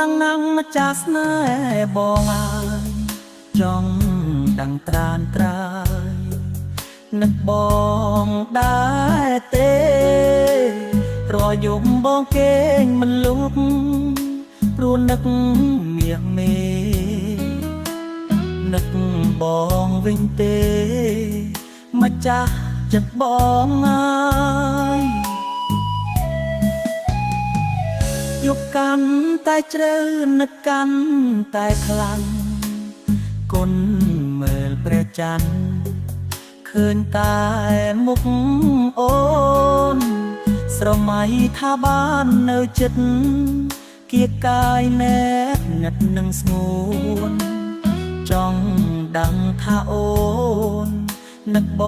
ងណាំម្ចាស់ស្នេហ៍បងអើយចង់ดังត្រានត្រាយនឹកបងដែរទេរយំបងគេងមិនលុបព្រោះនឹកមាសមេនឹកបងវិញទេម្ចាស់ចិត្តបងអើយយកកាន់តែជ្រៅនឹកកាន់តែខ្លាំងគុណមើលព្រះច័ន្ទឃើញតែមុខអូនស្រមៃថាបាននៅចិត្តគៀកកាយណែតងឹតនឹងស្ងួនចង់ដឹងថាអូននឹក